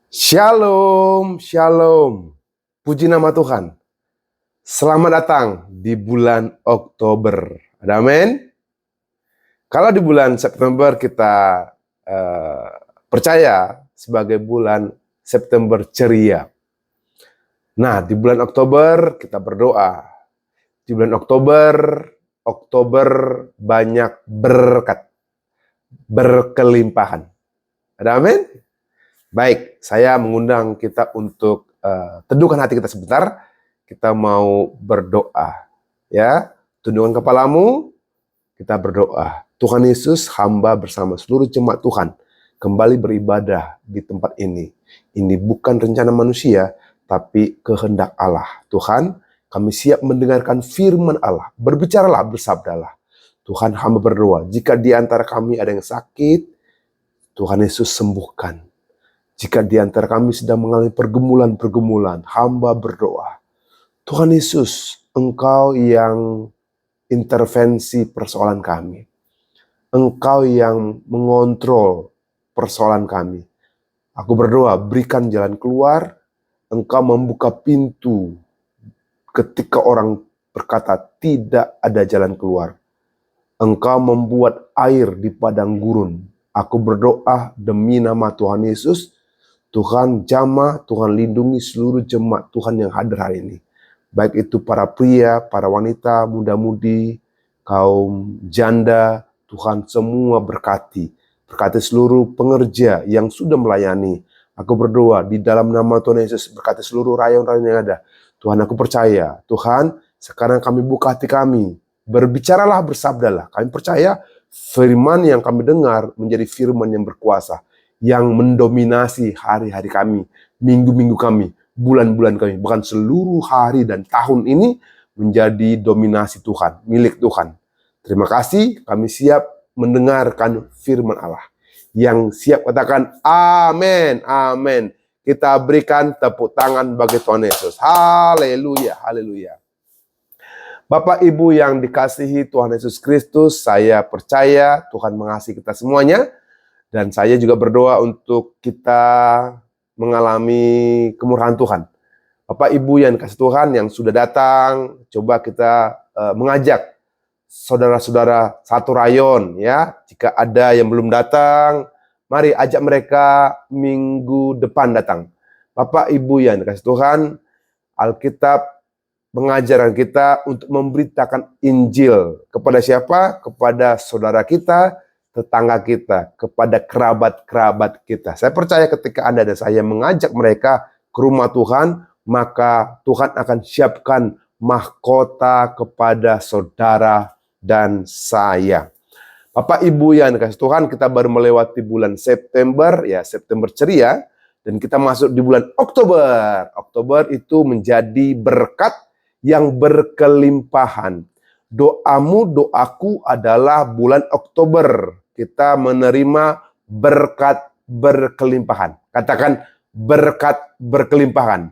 Shalom, shalom. Puji nama Tuhan. Selamat datang di bulan Oktober. Ada amin? Kalau di bulan September kita percaya sebagai bulan September ceria. Nah, di bulan Oktober kita berdoa. Di bulan Oktober banyak berkat, berkelimpahan. Ada amin? Baik, saya mengundang kita untuk teduhkan hati kita sebentar. Kita mau berdoa, ya. Tundukkan kepalamu, kita berdoa. Tuhan Yesus, hamba bersama seluruh jemaat Tuhan kembali beribadah di tempat ini. Ini bukan rencana manusia, tapi kehendak Allah. Tuhan, kami siap mendengarkan firman Allah. Berbicaralah, bersabdalah. Tuhan, hamba berdoa, jika di antara kami ada yang sakit, Tuhan Yesus sembuhkan. Jika di antara kami sedang mengalami pergumulan-pergumulan, hamba berdoa. Tuhan Yesus, Engkau yang intervensi persoalan kami. Engkau yang mengontrol persoalan kami. Aku berdoa, berikan jalan keluar. Engkau membuka pintu ketika orang berkata tidak ada jalan keluar. Engkau membuat air di padang gurun. Aku berdoa demi nama Tuhan Yesus, Tuhan jamah, Tuhan lindungi seluruh jemaat Tuhan yang hadir hari ini. Baik itu para pria, para wanita, muda-mudi, kaum janda, Tuhan semua berkati. Berkati seluruh pengerja yang sudah melayani. Aku berdoa di dalam nama Tuhan Yesus, berkati seluruh rayon-rayon yang ada. Tuhan, aku percaya. Tuhan, sekarang kami buka hati kami. Berbicaralah, bersabdalah. Kami percaya firman yang kami dengar menjadi firman yang berkuasa, yang mendominasi hari-hari kami, minggu-minggu kami, bulan-bulan kami, bahkan seluruh hari dan tahun ini menjadi dominasi Tuhan, milik Tuhan. Terima kasih, kami siap mendengarkan firman Allah. Yang siap katakan amin, amin. Kita berikan tepuk tangan bagi Tuhan Yesus. Haleluya, haleluya. Bapak Ibu yang dikasihi Tuhan Yesus Kristus, saya percaya Tuhan mengasihi kita semuanya. Dan saya juga berdoa untuk kita mengalami kemurahan Tuhan. Bapak Ibu yang dikasihi Tuhan yang sudah datang, coba kita mengajak saudara-saudara satu rayon, ya. Jika ada yang belum datang, mari ajak mereka minggu depan datang. Bapak Ibu yang dikasihi Tuhan, Alkitab mengajarkan kita untuk memberitakan Injil kepada siapa? Kepada saudara kita, tetangga kita, kepada kerabat-kerabat kita. Saya percaya ketika Anda dan saya mengajak mereka ke rumah Tuhan, maka Tuhan akan siapkan mahkota kepada saudara dan saya. Bapak Ibu yang dikasihi Tuhan, kita baru melewati bulan September, ya September ceria, dan kita masuk di bulan Oktober. Oktober itu menjadi berkat yang berkelimpahan. Doamu, doaku adalah bulan Oktober kita menerima berkat berkelimpahan. Katakan berkat berkelimpahan.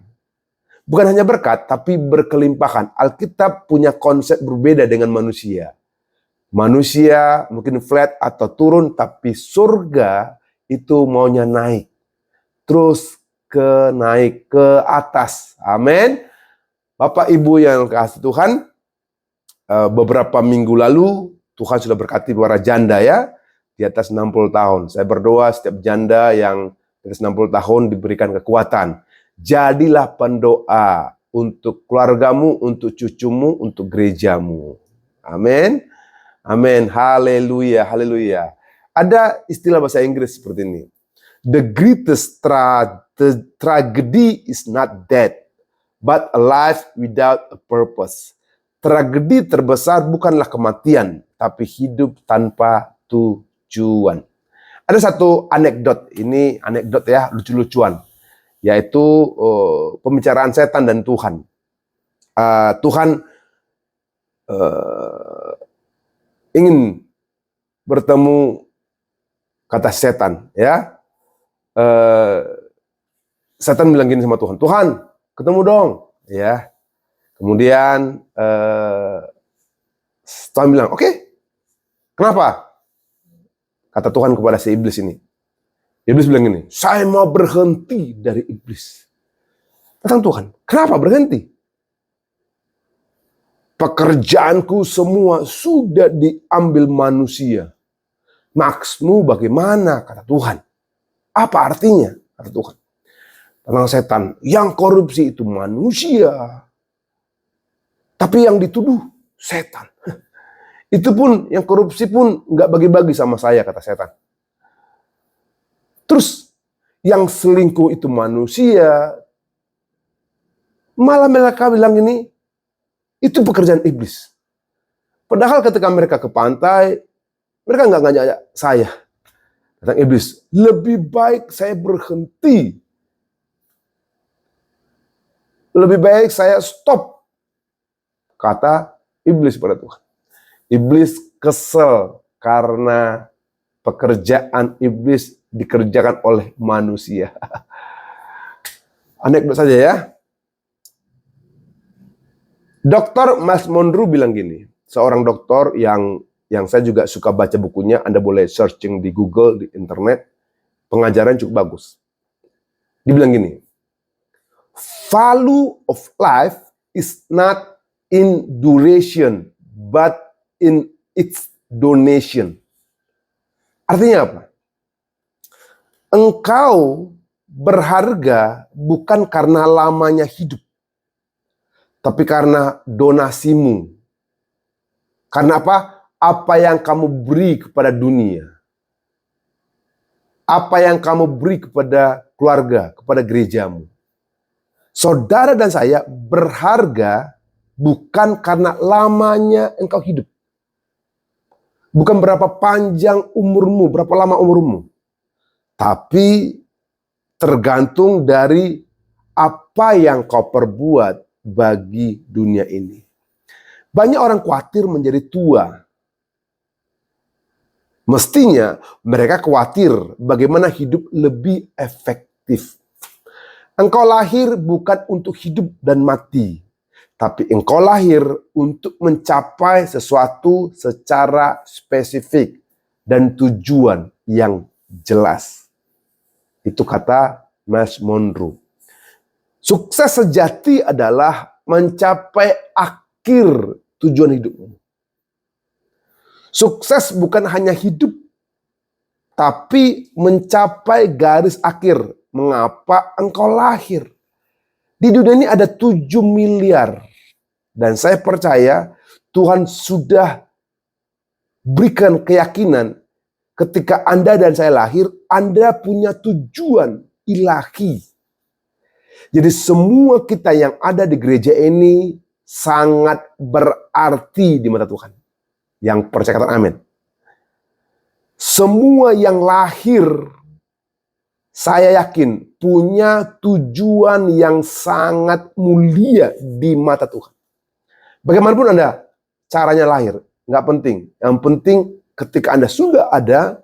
Bukan hanya berkat, tapi berkelimpahan. Alkitab punya konsep berbeda dengan manusia. Manusia mungkin flat atau turun, tapi surga itu maunya naik. Terus naik ke atas. Amin. Bapak Ibu yang kasih Tuhan, beberapa minggu lalu Tuhan sudah berkati para janda, ya, di atas 60 tahun. Saya berdoa setiap janda yang di atas 60 tahun diberikan kekuatan. Jadilah pendoa untuk keluargamu, untuk cucumu, untuk gerejamu. Amin. Amin. Haleluya, haleluya. Ada istilah bahasa Inggris seperti ini. The greatest tragedy is not death, but a life without a purpose. Tragedi terbesar bukanlah kematian, tapi hidup tanpa tujuan. Ada satu anekdot, ini anekdot ya, lucu-lucuan, yaitu pembicaraan setan dan Tuhan. Tuhan ingin bertemu, kata setan, ya. Setan bilang gini sama Tuhan, Tuhan, ketemu dong, ya. Kemudian Tuhan bilang, oke, kenapa? Kata Tuhan kepada si iblis ini, Iblis bilang gini, saya mau berhenti dari iblis. Datang Tuhan, kenapa berhenti? Pekerjaanku semua sudah diambil manusia. Maksudmu bagaimana? Kata Tuhan. Apa artinya? Kata Tuhan. Tentang setan, yang korupsi itu manusia. Tapi yang dituduh setan. Itu pun, yang korupsi pun gak bagi-bagi sama saya, kata setan. Terus, yang selingkuh itu manusia. Malah mereka bilang ini, itu pekerjaan iblis. Padahal ketika mereka ke pantai, mereka nggak ngajak saya. Datang iblis, lebih baik saya berhenti. Lebih baik saya stop. Kata iblis pada Tuhan. Iblis kesel karena pekerjaan iblis dikerjakan oleh manusia. Anekdot saja ya. Dr. Myles Munroe bilang gini, seorang dokter yang saya juga suka baca bukunya, Anda boleh searching di Google, di internet, pengajaran cukup bagus. Dia bilang gini, value of life is not in duration, but in its donation. Artinya apa? Engkau berharga bukan karena lamanya hidup, tapi karena donasimu. Karena apa? Apa yang kamu beri kepada dunia. Apa yang kamu beri kepada keluarga, kepada gerejamu. Saudara dan saya berharga bukan karena lamanya engkau hidup. Bukan berapa panjang umurmu, berapa lama umurmu. Tapi tergantung dari apa yang kau perbuat bagi dunia ini. Banyak orang khawatir menjadi tua. Mestinya mereka khawatir bagaimana hidup lebih efektif. Engkau lahir bukan untuk hidup dan mati, tapi engkau lahir untuk mencapai sesuatu secara spesifik dan tujuan yang jelas. Itu kata Myles Munroe. Sukses sejati adalah mencapai akhir tujuan hidupmu. Sukses bukan hanya hidup, tapi mencapai garis akhir. Mengapa engkau lahir? Di dunia ini ada 7 miliar. Dan saya percaya Tuhan sudah berikan keyakinan ketika Anda dan saya lahir, Anda punya tujuan ilahi. Jadi semua kita yang ada di gereja ini sangat berarti di mata Tuhan. Yang percaya kata amin. Semua yang lahir, saya yakin punya tujuan yang sangat mulia di mata Tuhan. Bagaimanapun Anda caranya lahir, nggak penting. Yang penting ketika Anda sudah ada,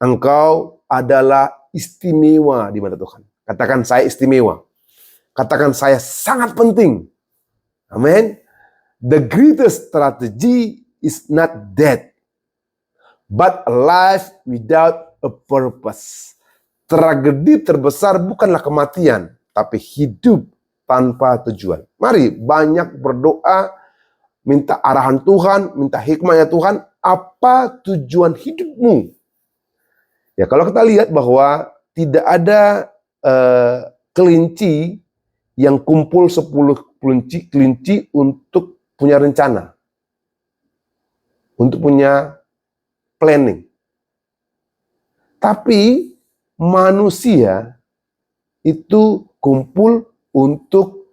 engkau adalah istimewa di mata Tuhan. Katakan saya istimewa. Katakan saya sangat penting. Amin. The greatest strategy is not death, but a life without a purpose. Tragedi terbesar bukanlah kematian, tapi hidup tanpa tujuan. Mari banyak berdoa, minta arahan Tuhan, minta hikmahnya Tuhan. Apa tujuan hidupmu? Ya, kalau kita lihat bahwa tidak ada kelinci yang kumpul 10 kelinci untuk punya rencana. Untuk punya planning. Tapi manusia itu kumpul untuk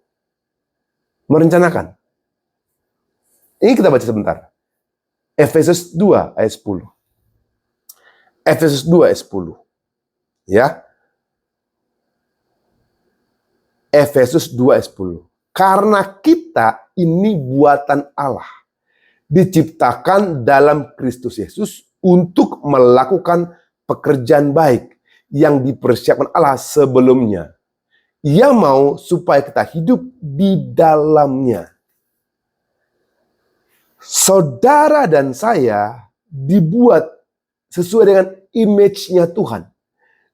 merencanakan. Ini kita baca sebentar. Efesus 2 ayat 10. Efesus 2 ayat 10. Ya. Efesus 2 ayat 10. Karena kita ini buatan Allah, diciptakan dalam Kristus Yesus untuk melakukan pekerjaan baik yang dipersiapkan Allah sebelumnya. Ia mau supaya kita hidup di dalamnya. Saudara dan saya dibuat sesuai dengan image-nya Tuhan.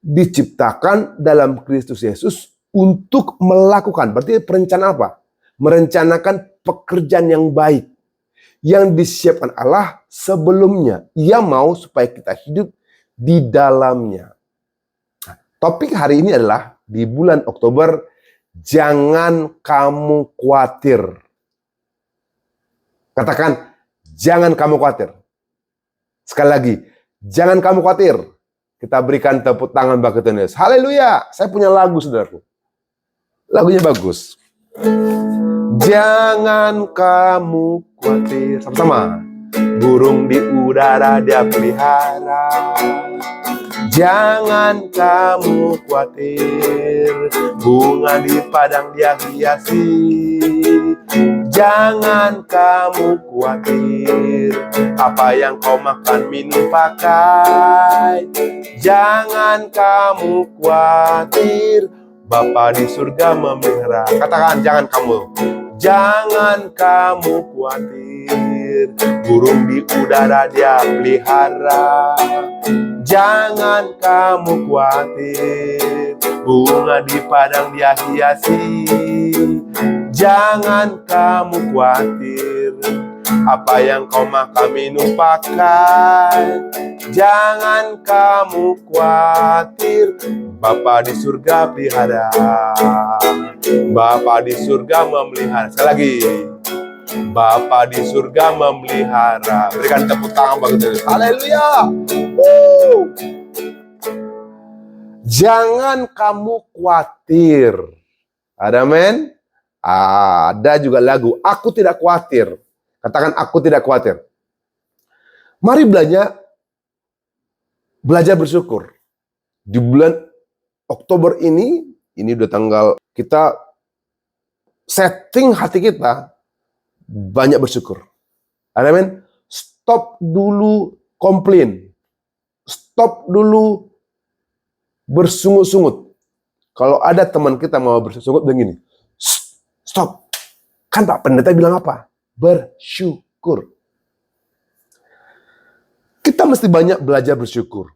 diciptakan dalam Kristus Yesus untuk melakukan. Berarti perencanaan apa? Merencanakan pekerjaan yang baik yang disiapkan Allah sebelumnya. Ia mau supaya kita hidup di dalamnya. Nah, topik hari ini adalah di bulan Oktober, jangan kamu khawatir. Katakan, jangan kamu khawatir. Sekali lagi, jangan kamu khawatir. Kita berikan tepuk tangan bagi Tuhan Yesus. Haleluya. Saya punya lagu, saudaraku. Lagunya bagus. Jangan kamu khawatir. Sama-sama. Burung di udara dia pelihara. Jangan kamu khawatir. Bunga di padang dia hiasi. Jangan kamu khawatir. Apa yang kau makan, minum, pakai. Jangan kamu khawatir. Bapa di surga memelihara. Katakan, jangan kamu. Jangan kamu khawatir. Burung di udara dia pelihara. Jangan kamu khawatir. Bunga di padang dia hiasi. Jangan kamu khawatir. Apa yang kau makan, minum, pakai. Jangan kamu khawatir. Bapa di surga pelihara. Bapa di surga memelihara. Sekali lagi. Bapa di surga memelihara. Berikan tepuk tangan bagi Tuhan. Haleluya. Jangan kamu khawatir. Ada men? Ada juga lagu, aku tidak khawatir. Katakan, aku tidak khawatir. Mari belajar bersyukur. Di bulan Oktober ini udah tanggal, kita setting hati kita banyak bersyukur. Amin. Stop dulu komplain. Stop dulu bersungut-sungut. Kalau ada teman kita mau bersungut begini. Stop. Kan Pak Pendeta bilang apa? Bersyukur. Kita mesti banyak belajar bersyukur.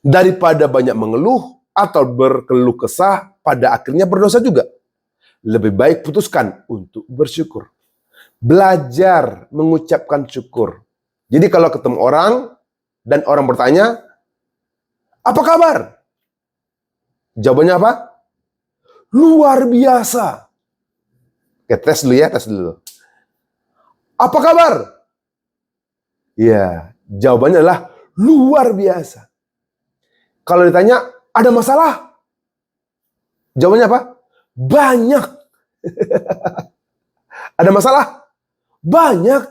Daripada banyak mengeluh atau berkeluh kesah, pada akhirnya berdosa juga. Lebih baik putuskan untuk bersyukur. Belajar mengucapkan syukur. Jadi kalau ketemu orang dan orang bertanya, apa kabar? Jawabannya apa? Luar biasa. Oke, tes dulu. Apa kabar? Ya, jawabannya adalah luar biasa. Kalau ditanya, ada masalah? Jawabannya apa? Banyak. Ada masalah? Banyak.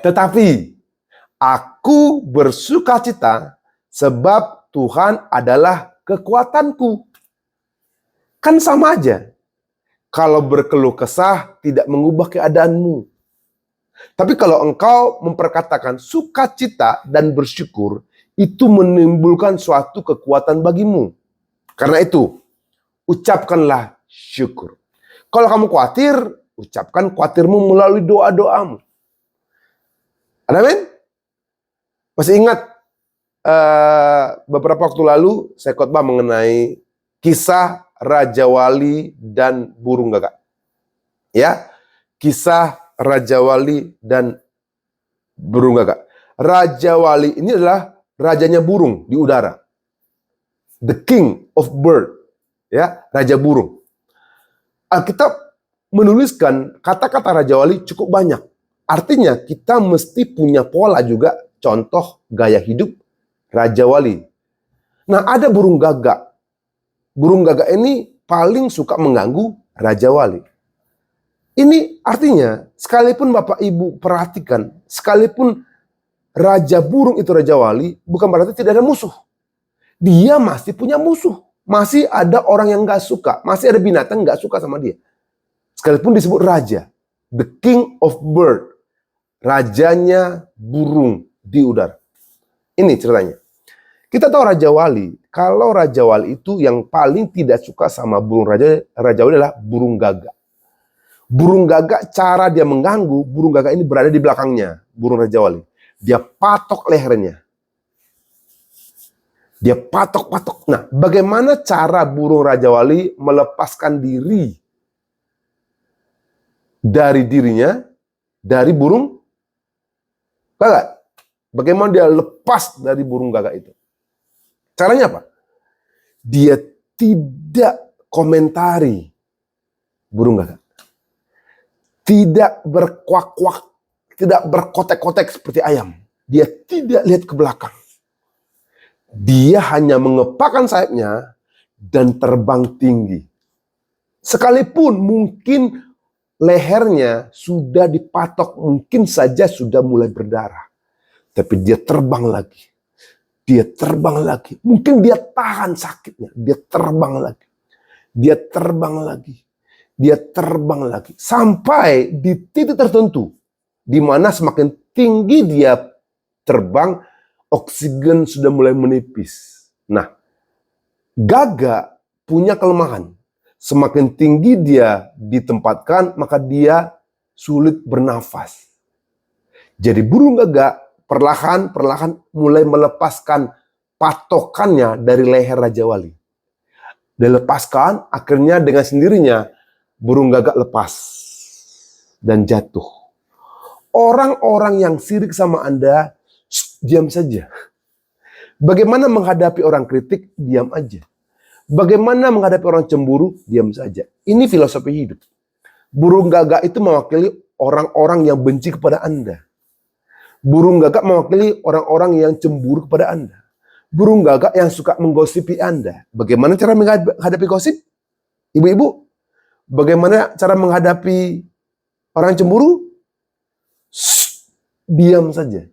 Tetapi, aku bersukacita sebab Tuhan adalah kekuatanku. Kan sama aja. Kalau berkeluh kesah tidak mengubah keadaanmu. Tapi kalau engkau memperkatakan sukacita dan bersyukur, itu menimbulkan suatu kekuatan bagimu. Karena itu, ucapkanlah syukur. Kalau kamu khawatir, ucapkan khawatirmu melalui doa-doamu. Amin? Masih ingat beberapa waktu lalu saya khotbah mengenai kisah Raja Wali dan burung gagak. Ya, kisah Raja Wali dan burung gagak. Raja Wali ini adalah rajanya burung di udara. The king of bird. Ya, raja burung. Alkitab menuliskan kata-kata Raja Wali cukup banyak. Artinya kita mesti punya pola juga, contoh gaya hidup Raja Wali. Nah, ada burung gagak. Burung gagak ini paling suka mengganggu Raja Wali. Ini artinya, sekalipun Bapak Ibu perhatikan, sekalipun Raja burung itu Raja Wali, bukan berarti tidak ada musuh. Dia masih punya musuh. Masih ada orang yang gak suka. Masih ada binatang gak suka sama dia. Sekalipun disebut Raja. The king of bird. Rajanya burung di udara. Ini ceritanya. Kita tahu Raja Wali, kalau Raja Wali itu yang paling tidak suka sama burung Raja Wali adalah burung gagak. Burung gagak, cara dia mengganggu, burung gagak ini berada di belakangnya, burung Raja Wali. Dia patok lehernya. Dia patok-patok. Nah, bagaimana cara burung Raja Wali melepaskan diri dari dirinya, dari burung gagak? Bagaimana dia lepas dari burung gagak itu? Caranya apa? Dia tidak komentari burung gagak. Tidak berkuak-kuak, tidak berkotek-kotek seperti ayam. Dia tidak lihat ke belakang. Dia hanya mengepakkan sayapnya dan terbang tinggi. Sekalipun mungkin lehernya sudah dipatok, mungkin saja sudah mulai berdarah. Tapi dia terbang lagi. Dia terbang lagi. Mungkin dia tahan sakitnya. Dia terbang lagi. Dia terbang lagi. Dia terbang lagi. Sampai di titik tertentu. Di mana semakin tinggi dia terbang, oksigen sudah mulai menipis. Nah, gagak punya kelemahan. Semakin tinggi dia ditempatkan, maka dia sulit bernafas. Jadi burung gagak perlahan-perlahan mulai melepaskan patokannya dari leher Raja Wali. Dilepaskan, akhirnya dengan sendirinya burung gagak lepas dan jatuh. Orang-orang yang sirik sama Anda, diam saja. Bagaimana menghadapi orang kritik? Diam aja. Bagaimana menghadapi orang cemburu? Diam saja. Ini filosofi hidup. Burung gagak itu mewakili orang-orang yang benci kepada Anda. Burung gagak mewakili orang-orang yang cemburu kepada Anda. Burung gagak yang suka menggosipi Anda. Bagaimana cara menghadapi gosip? Ibu-ibu, bagaimana cara menghadapi orang cemburu? Diam saja.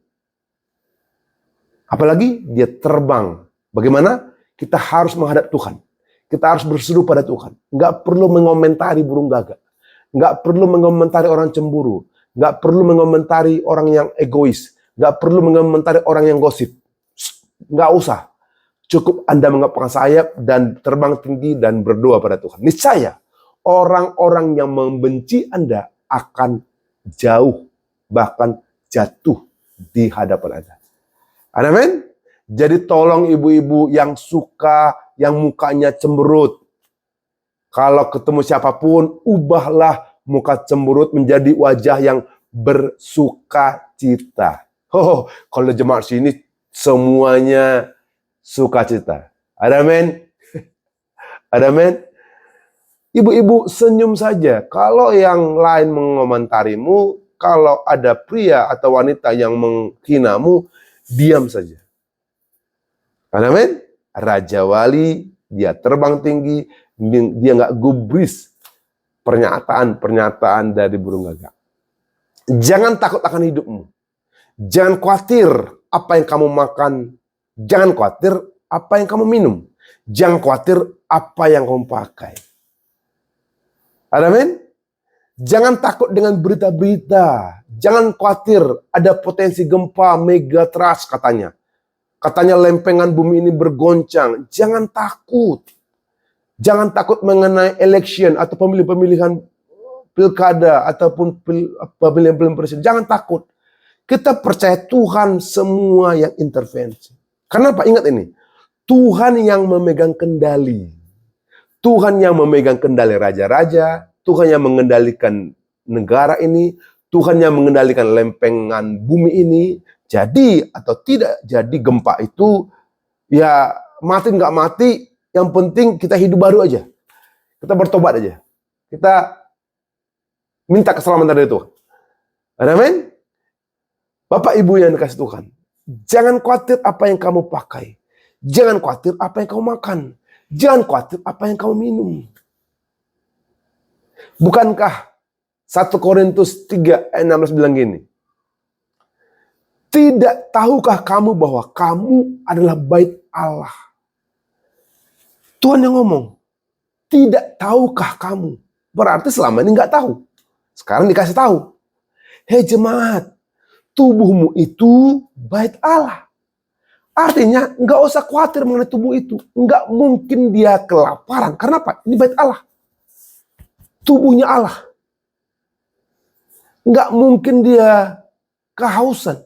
Apalagi dia terbang. Bagaimana? Kita harus menghadap Tuhan. Kita harus berseru pada Tuhan. Nggak perlu mengomentari burung gagak. Nggak perlu mengomentari orang cemburu. Nggak perlu mengomentari orang yang egois. Nggak perlu mengomentari orang yang gosip. Nggak usah. Cukup Anda mengepakkan sayap dan terbang tinggi dan berdoa pada Tuhan. Niscaya orang-orang yang membenci Anda akan jauh, bahkan jatuh di hadapan Anda. Amin. Jadi tolong ibu-ibu yang suka, yang mukanya cemberut. Kalau ketemu siapapun, ubahlah muka cemberut menjadi wajah yang bersukacita. Oh, kalau jemaat sini semuanya sukacita. Amin. Amin. Ibu-ibu senyum saja. Kalau yang lain mengomentarimu, kalau ada pria atau wanita yang menghinamu, diam saja. Amin. Raja Wali, dia terbang tinggi, dia nggak gubris pernyataan-pernyataan dari burung gagak. Jangan takut akan hidupmu. Jangan khawatir apa yang kamu makan. Jangan khawatir apa yang kamu minum. Jangan khawatir apa yang kamu pakai. Amin. Jangan takut dengan berita-berita. Jangan khawatir ada potensi gempa megatrust katanya. Katanya lempengan bumi ini bergoncang. Jangan takut. Jangan takut mengenai election atau pemilihan pilkada ataupun pemilihan presiden. Jangan takut. Kita percaya Tuhan semua yang intervensi. Kenapa? Ingat ini. Tuhan yang memegang kendali. Tuhan yang memegang kendali raja-raja. Tuhan yang mengendalikan negara ini. Tuhan yang mengendalikan lempengan bumi ini. Jadi atau tidak jadi gempa itu, ya mati nggak mati, yang penting kita hidup baru aja. Kita bertobat aja. Kita minta keselamatan dari Tuhan. Amin. Bapak Ibu yang dikasih Tuhan, jangan khawatir apa yang kamu pakai. Jangan khawatir apa yang kamu makan. Jangan khawatir apa yang kamu minum. Bukankah 1 Korintus 3 ayat 16 bilang gini? Tidak tahukah kamu bahwa kamu adalah bait Allah? Tuhan yang ngomong. Tidak tahukah kamu? Berarti selama ini nggak tahu. Sekarang dikasih tahu. Hei jemaat, tubuhmu itu bait Allah. Artinya nggak usah khawatir mengenai tubuh itu. Nggak mungkin dia kelaparan. Karena apa? Ini bait Allah. Tubuhnya Allah. Nggak mungkin dia kehausan.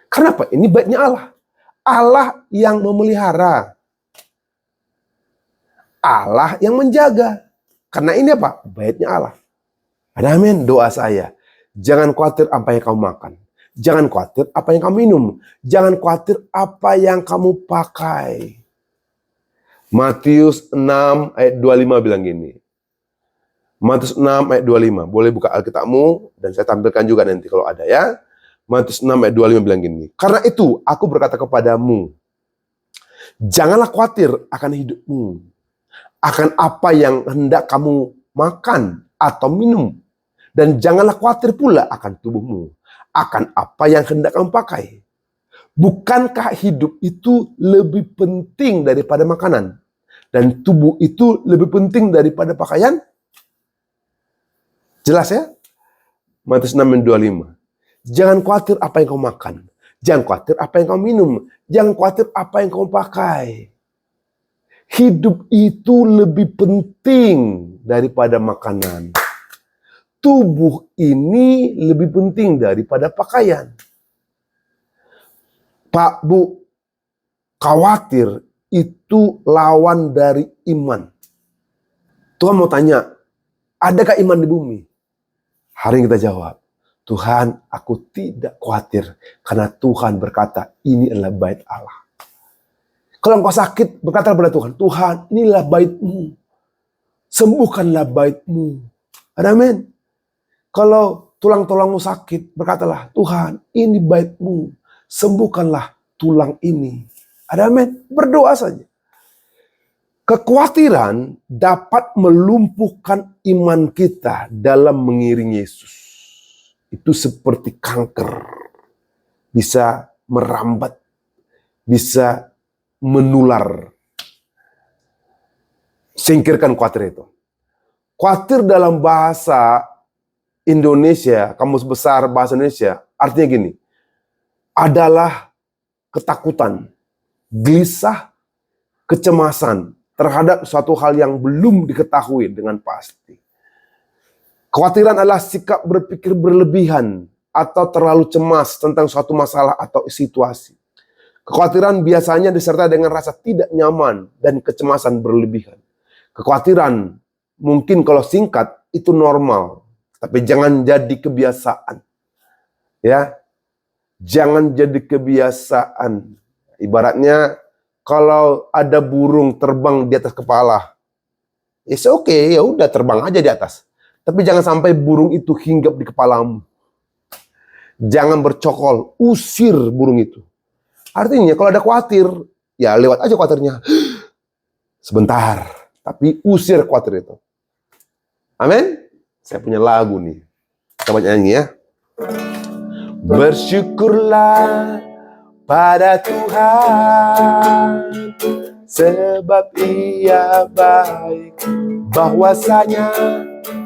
Kenapa? Ini baitnya Allah. Allah yang memelihara. Allah yang menjaga. Karena ini apa? Baitnya Allah. Ada amin. Doa saya. Jangan khawatir apa yang kamu makan. Jangan khawatir apa yang kamu minum. Jangan khawatir apa yang kamu pakai. Matius 6 ayat 25 bilang gini. Matius 6 ayat 25. Boleh buka Alkitabmu dan saya tampilkan juga nanti kalau ada ya. Matius 6 ayat 25 bilang gini. Karena itu aku berkata kepadamu, janganlah khawatir akan hidupmu, akan apa yang hendak kamu makan atau minum. Dan janganlah khawatir pula akan tubuhmu, akan apa yang hendak kamu pakai. Bukankah hidup itu lebih penting daripada makanan? Dan tubuh itu lebih penting daripada pakaian? Jelas ya? Matius 6 ayat 25. Jangan khawatir apa yang kamu makan. Jangan khawatir apa yang kamu minum. Jangan khawatir apa yang kamu pakai. Hidup itu lebih penting daripada makanan. Tubuh ini lebih penting daripada pakaian. Pak, Bu, khawatir itu lawan dari iman. Tuhan mau tanya, adakah iman di bumi? Hari ini kita jawab, Tuhan, aku tidak khawatir karena Tuhan berkata, ini adalah bait Allah. Kalau engkau sakit, berkata kepada Tuhan, Tuhan, inilah bait-Mu. Sembuhkanlah bait-Mu. Amin. Kalau tulang-tulangmu sakit, berkatalah, Tuhan, ini bait-Mu. Sembuhkanlah tulang ini. Amin. Berdoa saja. Kekhawatiran dapat melumpuhkan iman kita dalam mengiring Yesus. Itu seperti kanker. Bisa merambat. Bisa menular. Singkirkan khawatir itu. Khawatir dalam bahasa Indonesia, kamus besar bahasa Indonesia, artinya gini. Adalah ketakutan, gelisah, kecemasan terhadap suatu hal yang belum diketahui dengan pasti. Kekhawatiran adalah sikap berpikir berlebihan atau terlalu cemas tentang suatu masalah atau situasi. Kekhawatiran biasanya disertai dengan rasa tidak nyaman dan kecemasan berlebihan. Kekhawatiran mungkin kalau singkat itu normal, tapi jangan jadi kebiasaan. Ya, jangan jadi kebiasaan. Ibaratnya kalau ada burung terbang di atas kepala, it's okay, ya udah terbang aja di atas. Tapi jangan sampai burung itu hinggap di kepalamu. Jangan bercokol, usir burung itu. Artinya kalau ada khawatir, ya lewat aja khawatirnya. Sebentar, tapi usir khawatir itu. Amin. Saya punya lagu nih. Kita nyanyi ya. Bersyukurlah pada Tuhan, sebab Ia baik, bahwasanya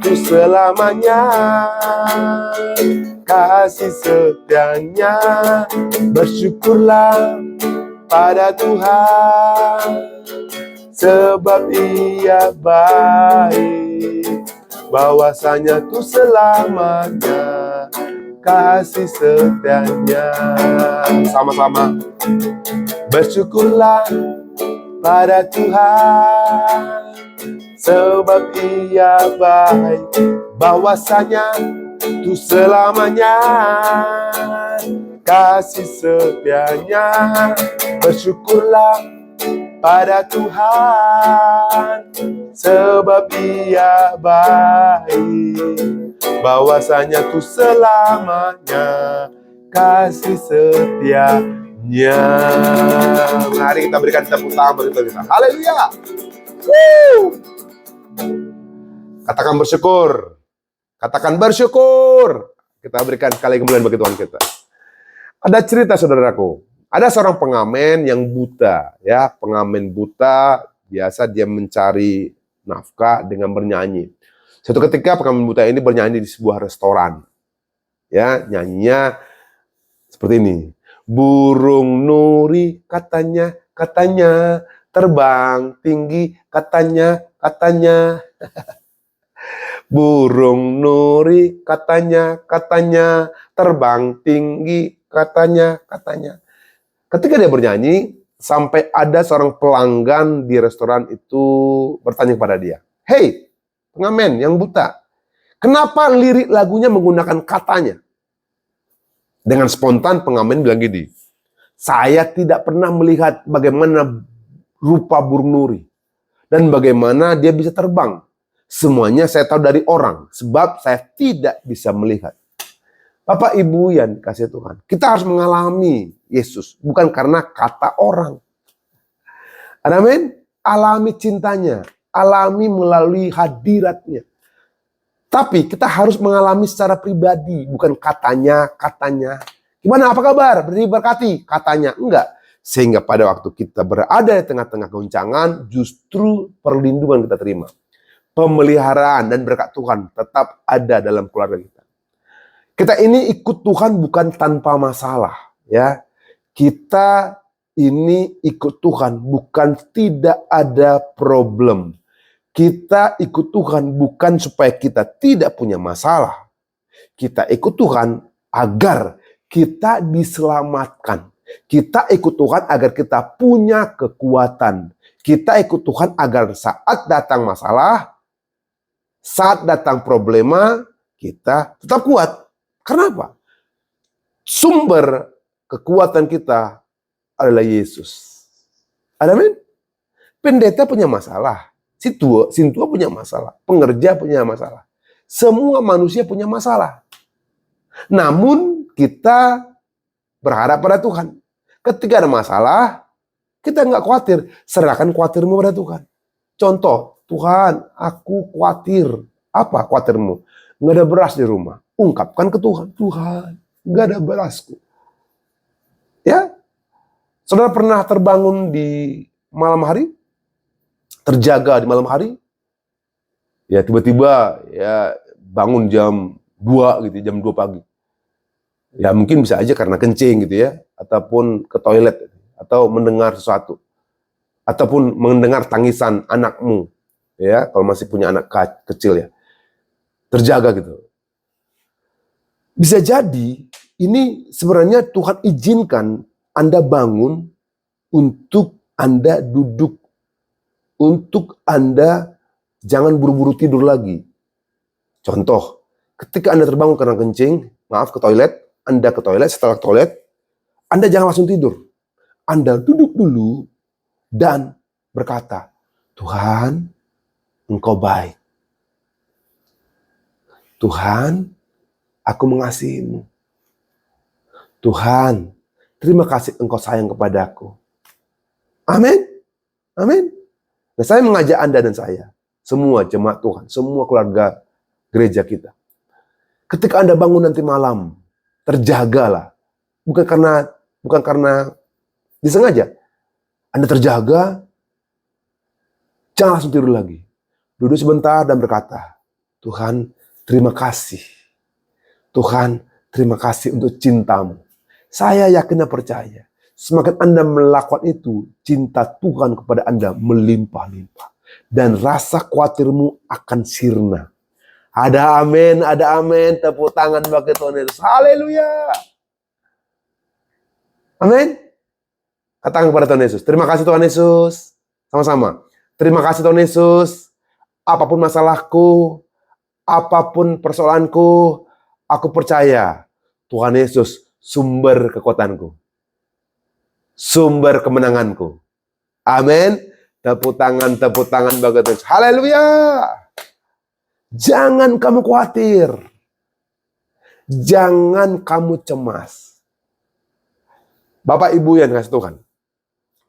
itu selamanya kasih setianya. Bersyukurlah pada Tuhan, sebab Ia baik, bahwasanya itu selamanya kasih setianya. Sama-sama. Bersyukurlah pada Tuhan, sebab Ia baik, bahwasanya itu selamanya kasih setianya. Bersyukurlah pada Tuhan, sebab Ia baik, bahwasanya itu selamanya kasih setianya. Mari kita berikan tepuk tangan bagi Tuhan. Haleluya. Katakan bersyukur. Katakan bersyukur. Kita berikan sekali kemuliaan bagi Tuhan kita. Ada cerita saudaraku. Ada seorang pengamen yang buta, ya, pengamen buta, biasa dia mencari nafkah dengan bernyanyi. Suatu ketika pengamen buta ini bernyanyi di sebuah restoran. Ya, nyanyinya seperti ini. Burung nuri katanya, terbang tinggi katanya. Burung nuri katanya, terbang tinggi katanya. Ketika dia bernyanyi, sampai ada seorang pelanggan di restoran itu bertanya kepada dia, "Hei, pengamen yang buta, kenapa lirik lagunya menggunakan katanya?" Dengan spontan pengamen bilang gini, "Saya tidak pernah melihat bagaimana rupa burung nuri dan bagaimana dia bisa terbang. Semuanya saya tahu dari orang, sebab saya tidak bisa melihat." Bapak Ibu yang dikasihi Tuhan, kita harus mengalami Yesus bukan karena kata orang. Amin. Alami cintanya, alami melalui hadiratnya. Tapi kita harus mengalami secara pribadi, bukan katanya. Gimana, apa kabar? Berkati, katanya. Enggak. Sehingga pada waktu kita berada di tengah-tengah goncangan, justru perlindungan kita terima. Pemeliharaan dan berkat Tuhan tetap ada dalam keluarga kita. Kita ini ikut Tuhan bukan tanpa masalah, ya. Kita ini ikut Tuhan bukan tidak ada problem. Kita ikut Tuhan bukan supaya kita tidak punya masalah. Kita ikut Tuhan agar kita diselamatkan. Kita ikut Tuhan agar kita punya kekuatan. Kita ikut Tuhan agar saat datang masalah, saat datang problema, kita tetap kuat. Kenapa? Sumber kekuatan kita adalah Yesus. Amin. Pendeta punya masalah, sintua punya masalah, pengerja punya masalah. Semua manusia punya masalah. Namun kita berharap pada Tuhan. Ketika ada masalah, kita nggak khawatir. Serahkan khawatirmu pada Tuhan. Contoh, Tuhan, aku khawatir. Apa khawatirmu? Nggak ada beras di rumah. Ungkapkan ke Tuhan. Tuhan, nggak ada berasku. Ya, saudara pernah terbangun di malam hari? Terjaga di malam hari? Ya tiba-tiba ya bangun jam 2 gitu, jam 2 pagi. Ya mungkin bisa aja karena kencing gitu ya, ataupun ke toilet, atau mendengar sesuatu, ataupun mendengar tangisan anakmu, ya kalau masih punya anak kecil ya, terjaga gitu. Bisa jadi ini sebenarnya Tuhan izinkan Anda bangun untuk Anda duduk, untuk Anda jangan buru-buru tidur lagi. Contoh, ketika Anda terbangun karena kencing, ke toilet, Anda ke toilet, setelah ke toilet, Anda jangan langsung tidur. Anda duduk dulu dan berkata, Tuhan, Engkau baik. Tuhan, aku mengasihimu. Tuhan, terima kasih Engkau sayang kepadaku. Amin. Amin. Nah, saya mengajak Anda dan saya, semua jemaat Tuhan, semua keluarga gereja kita. Ketika Anda bangun nanti malam, terjagalah. Bukan karena disengaja. Anda terjaga, jangan langsung tidur lagi. Duduk sebentar dan berkata, Tuhan, terima kasih. Tuhan, terima kasih untuk cintamu. Saya yakin dan percaya, semakin Anda melakukan itu, cinta Tuhan kepada Anda melimpah-limpah. Dan rasa khawatirmu akan sirna. Ada amin, ada amin. Tepuk tangan bagi Tuhan Yesus. Haleluya. Amin. Katakan kepada Tuhan Yesus, terima kasih Tuhan Yesus. Sama-sama. Terima kasih Tuhan Yesus. Apapun masalahku, apapun persoalanku, aku percaya Tuhan Yesus sumber kekuatanku, sumber kemenanganku. Amin. Tepuk tangan bagi Tuhan. Haleluya. Jangan kamu khawatir. Jangan kamu cemas. Bapak Ibu yang dikasihi Tuhan.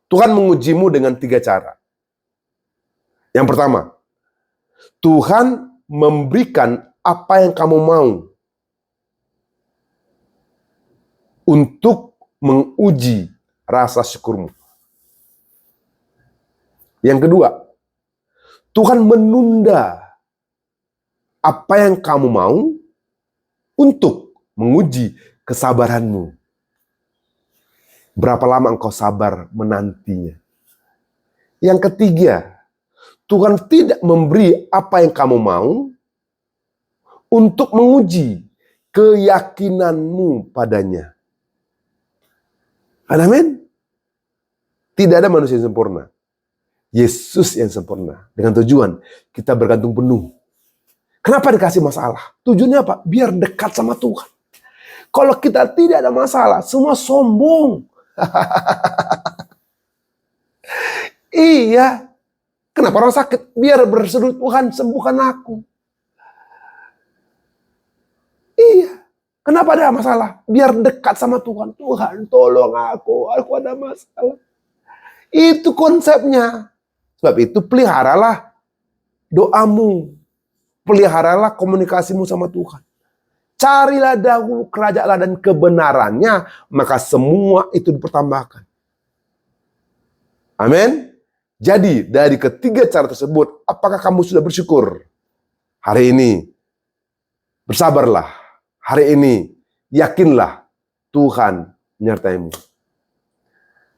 Tuhan mengujimu dengan 3 cara. Yang pertama, Tuhan memberikan apa yang kamu mau untuk menguji rasa syukurmu. Yang kedua, Tuhan menunda apa yang kamu mau untuk menguji kesabaranmu. Berapa lama engkau sabar menantinya. Yang ketiga, Tuhan tidak memberi apa yang kamu mau untuk menguji keyakinanmu padanya. Amin. Tidak ada manusia yang sempurna. Yesus yang sempurna. Dengan tujuan kita bergantung penuh. Kenapa dikasih masalah? Tujuannya apa? Biar dekat sama Tuhan. Kalau kita tidak ada masalah, semua sombong. Iya. Kenapa orang sakit? Biar berseru, Tuhan sembuhkan aku. Iya. Kenapa ada masalah? Biar dekat sama Tuhan. Tuhan tolong aku ada masalah. Itu konsepnya. Sebab itu peliharalah doamu. Peliharalah komunikasimu sama Tuhan. Carilah dahulu kerajaan dan kebenarannya, maka semua itu dipertambahkan. Amin. Jadi dari ketiga cara tersebut, apakah kamu sudah bersyukur? Hari ini bersabarlah. Hari ini yakinlah Tuhan menyertaimu.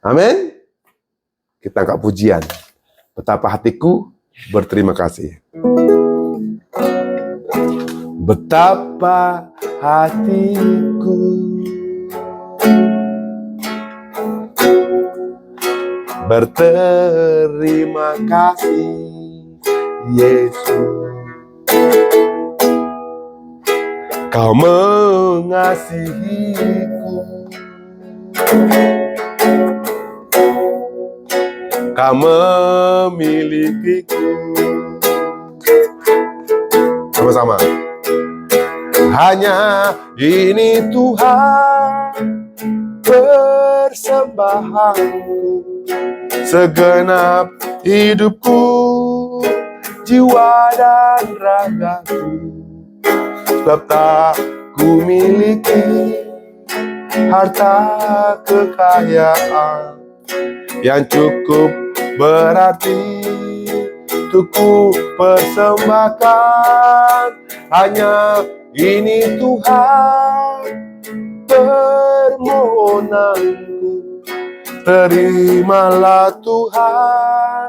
Amin. Kita angkat pujian. Betapa hatiku berterima kasih. Betapa hatiku berterima kasih, Yesus. Kau mengasihiku, Kau memilikiku. Sama-sama. Hanya ini Tuhan persembahanku, segenap hidupku, jiwa dan ragaku. Sebab tak ku miliki harta kekayaan yang cukup berarti untuk ku persembahkan. Hanya ini Tuhan permohonanku, terimalah Tuhan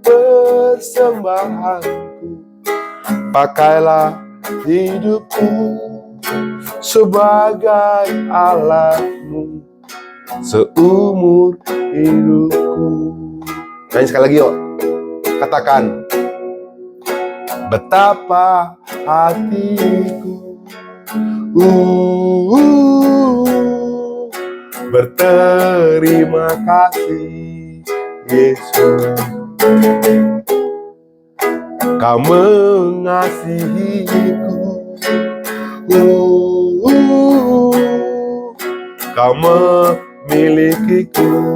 persembahanku. Pakailah hidupku sebagai alatmu seumur hidupku. Nyanyi sekali lagi yuk. Katakan, betapa hatiku berterima kasih, Yesus. Kau mengasihiku, Kau memilikiku.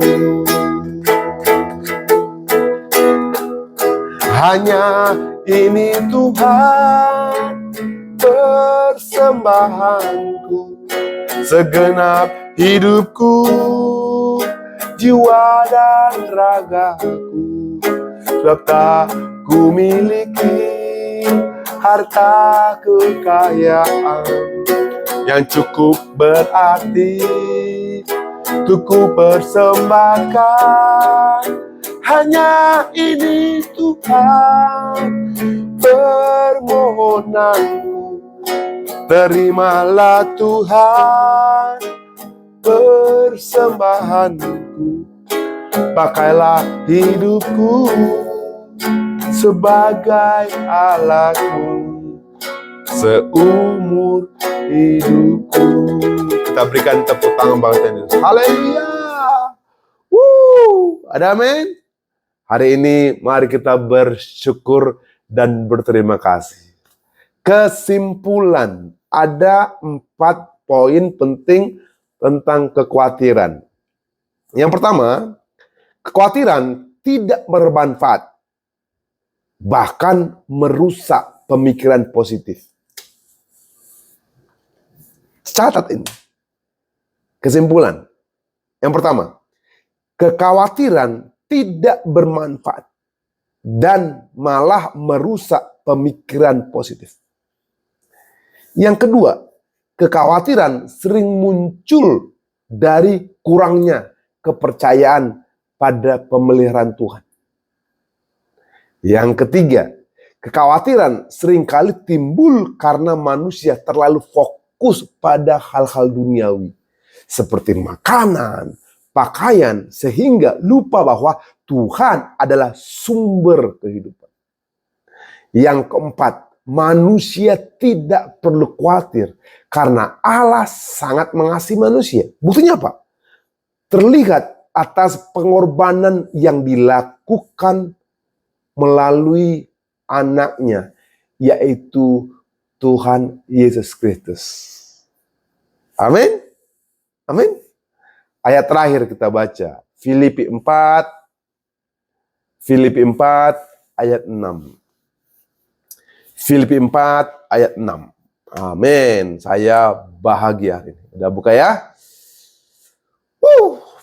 Hanya ini Tuhan persembahanku, segenap hidupku, jiwa dan ragaku. Sebab tak ku miliki harta kekayaan yang cukup berarti untuk ku persembahkan. Hanya ini Tuhan permohonanku, terimalah Tuhan persembahanku. Pakailah hidupku sebagai alatmu seumur hidupku. Kita berikan tepuk tangan bagi Yesus. Haleluya. Ada amin. Hari ini mari kita bersyukur dan berterima kasih. Kesimpulan, ada 4 poin penting tentang kekhawatiran. Yang pertama, kekhawatiran tidak bermanfaat, bahkan merusak pemikiran positif. Catat ini. Kesimpulan. Yang pertama, kekhawatiran tidak bermanfaat dan malah merusak pemikiran positif. Yang kedua, kekhawatiran sering muncul dari kurangnya kepercayaan pada pemeliharaan Tuhan. Yang ketiga, kekhawatiran seringkali timbul karena manusia terlalu fokus pada hal-hal duniawi seperti makanan, pakaian sehingga lupa bahwa Tuhan adalah sumber kehidupan. Yang keempat, manusia tidak perlu khawatir karena Allah sangat mengasihi manusia. Buktinya apa? Terlihat atas pengorbanan yang dilakukan melalui anaknya, yaitu Tuhan Yesus Kristus. Amin. Amin. Ayat terakhir kita baca, Filipi 4 ayat 6. Filipi 4 ayat 6. Amin. Saya bahagia hari ini. Udah buka ya?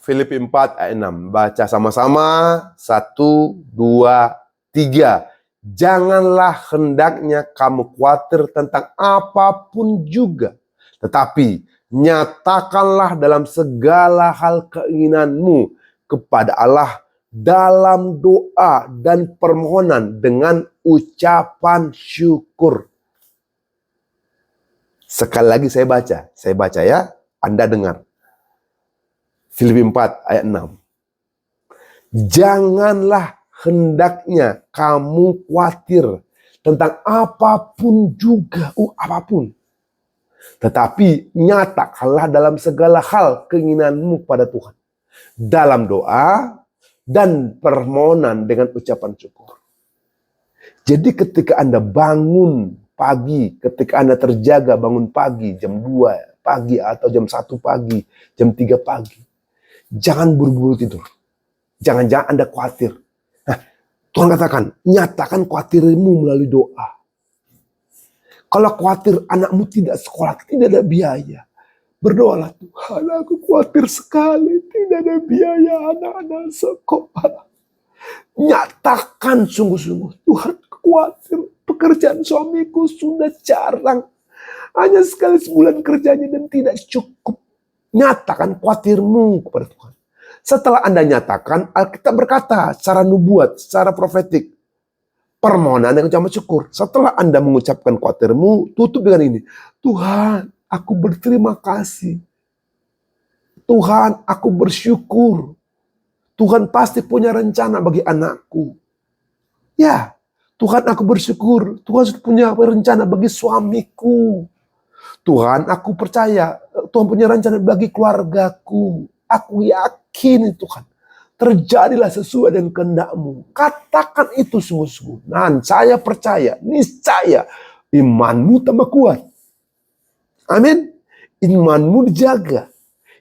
Filipi 4 ayat 6. Baca sama-sama. 1, 2, 3. Janganlah hendaknya kamu khawatir tentang apapun juga. Tetapi nyatakanlah dalam segala hal keinginanmu kepada Allah dalam doa dan permohonan dengan ucapan syukur. Sekali lagi saya baca ya, Anda dengar. Filipi 4 ayat 6. Janganlah hendaknya kamu khawatir tentang apapun juga, apapun. Tetapi nyatakanlah dalam segala hal keinginanmu pada Tuhan. Dalam doa dan permohonan dengan ucapan syukur. Jadi ketika Anda bangun pagi, ketika Anda terjaga bangun pagi jam 2 pagi atau jam 1 pagi, jam 3 pagi. Jangan buru-buru tidur. Jangan-jangan Anda khawatir. Nah, Tuhan katakan, nyatakan khawatirmu melalui doa. Kalau khawatir anakmu tidak sekolah, tidak ada biaya. Berdoalah, Tuhan, aku khawatir sekali tidak ada biaya anak-anak sekolah. Nyatakan sungguh-sungguh, Tuhan khawatir pekerjaan suamiku sudah jarang. Hanya sekali sebulan kerjanya dan tidak cukup. Nyatakan khawatirmu kepada Tuhan. Setelah Anda nyatakan, Alkitab berkata secara nubuat, secara profetik, permohonan yang ucapan syukur. Setelah Anda mengucapkan khawatirmu, tutup dengan ini. Tuhan, aku berterima kasih. Tuhan, aku bersyukur. Tuhan pasti punya rencana bagi anakku. Ya, Tuhan, aku bersyukur. Tuhan sudah punya rencana bagi suamiku. Tuhan, aku percaya Tuhan punya rencana bagi keluargaku. Aku yakin Tuhan, terjadilah sesuai dengan kehendak-Mu. Katakan itu sungguh-sungguh. Dan saya percaya, niscaya imanmu tambah kuat. Amin. Imanmu dijaga.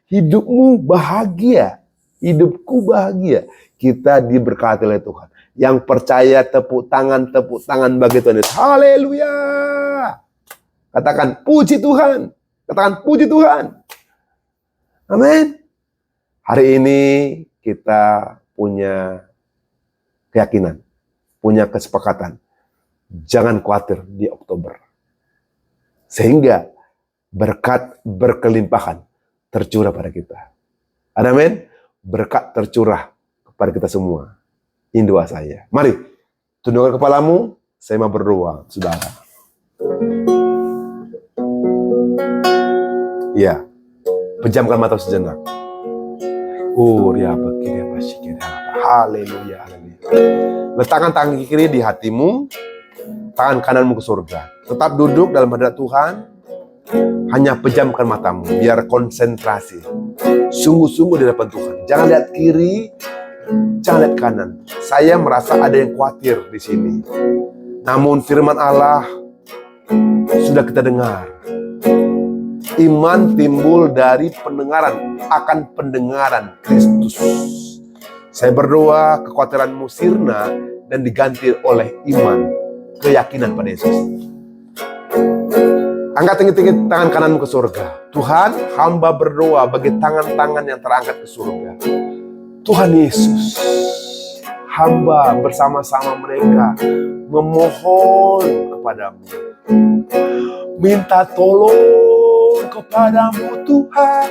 Hidupmu bahagia. Hidupku bahagia. Kita diberkati oleh Tuhan. Yang percaya tepuk tangan bagi Tuhan Yesus. Haleluya. Katakan puji Tuhan. Katakan puji Tuhan. Amin. Hari ini kita punya keyakinan, punya kesepakatan. Jangan khawatir di Oktober. Sehingga berkat berkelimpahan tercurah pada kita. Amin. Berkat tercurah kepada kita semua. Ini doa saya. Mari, tundukkan kepalamu. Saya mau berdoa, saudara. Ya, pejamkan mata sejenak. Haleluya, haleluya. Letakkan tangan kiri di hatimu, tangan kananmu ke surga. Tetap duduk dalam hadirat Tuhan. Hanya pejamkan matamu, biar konsentrasi. Sungguh-sungguh di hadapan Tuhan. Jangan lihat kiri, jangan lihat kanan. Saya merasa ada yang khawatir di sini. Namun firman Allah sudah kita dengar. Iman timbul dari pendengaran akan pendengaran Kristus. Saya berdoa kekhawatiranmu sirna dan diganti oleh iman, keyakinan pada Yesus. Angkat tinggi-tinggi tangan kananmu ke surga. Tuhan, hamba berdoa bagi tangan-tangan yang terangkat ke surga. Tuhan Yesus, hamba bersama-sama mereka memohon kepadamu. Minta tolong kepadamu Tuhan.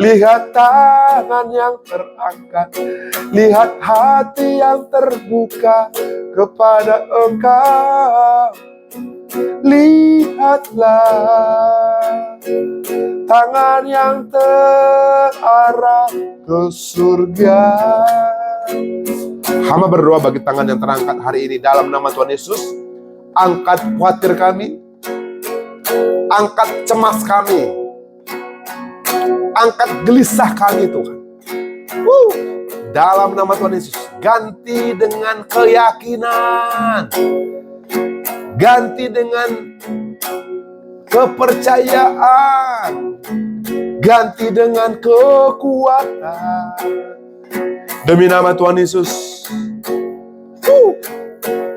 Lihat tangan yang terangkat, lihat hati yang terbuka kepada Engkau. lihatlah tangan yang terarah ke surga. Hamba berdoa bagi tangan yang terangkat hari ini dalam nama Tuhan Yesus. Angkat khawatir kami, angkat cemas kami, angkat gelisah kami Tuhan. Dalam nama Tuhan Yesus, ganti dengan keyakinan, ganti dengan kepercayaan, ganti dengan kekuatan. Demi nama Tuhan Yesus,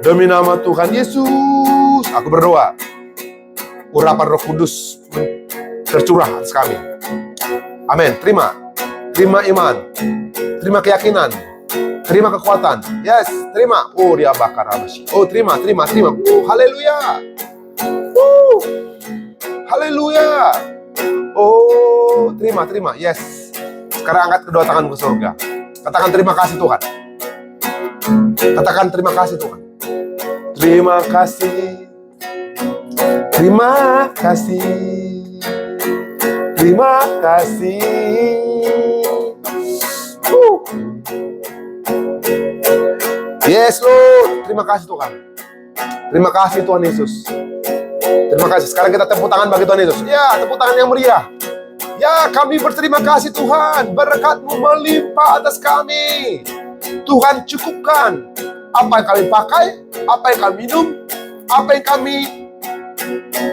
demi nama Tuhan Yesus, aku berdoa, urapan Roh Kudus tercurah atas kami. Amin. Terima iman, terima keyakinan, terima kekuatan. Yes, terima. Oh, dia bakar habis. Oh, terima. Haleluya. Haleluya. Oh, terima. Yes. Sekarang angkat kedua tangan ke surga. Katakan terima kasih Tuhan. Katakan terima kasih Tuhan. Terima kasih. Terima kasih. Terima kasih. Yes Lord, terima kasih Tuhan. Terima kasih Tuhan Yesus. Terima kasih. Sekarang kita tepuk tangan bagi Tuhan Yesus. Ya, tepuk tangan yang meriah. Ya, kami berterima kasih Tuhan. Berkat-Mu melimpah atas kami. Tuhan cukupkan apa yang kami pakai, apa yang kami minum, apa yang kami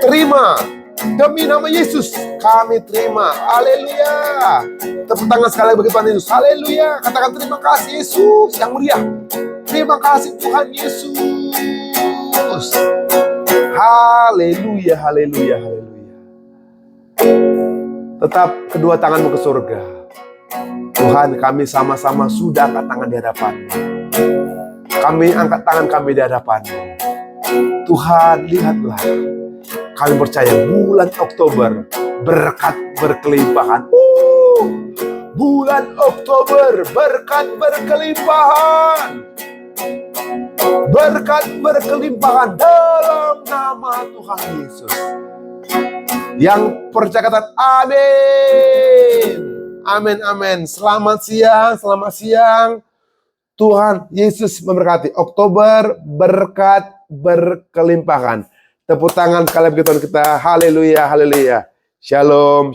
terima. Demi nama Yesus kami terima. Haleluya. Tepuk tangan sekali lagi bagi Tuhan Yesus. Haleluya. Katakan terima kasih Yesus yang mulia. Terima kasih Tuhan Yesus. Haleluya. Tetap kedua tanganmu ke surga. Tuhan, kami sama-sama sudah angkat tangan di hadapan-Mu. Kami angkat tangan kami di hadapan-Mu. Tuhan, lihatlah. Kami percaya bulan Oktober berkat berkelimpahan. Bulan Oktober berkat berkelimpahan. Berkat berkelimpahan dalam nama Tuhan Yesus. Yang percaya kata amin. Amin. Selamat siang. Tuhan Yesus memberkati. Oktober berkat berkelimpahan. Tepuk tangan sekali bagi Tuhan kita. Haleluya. Shalom.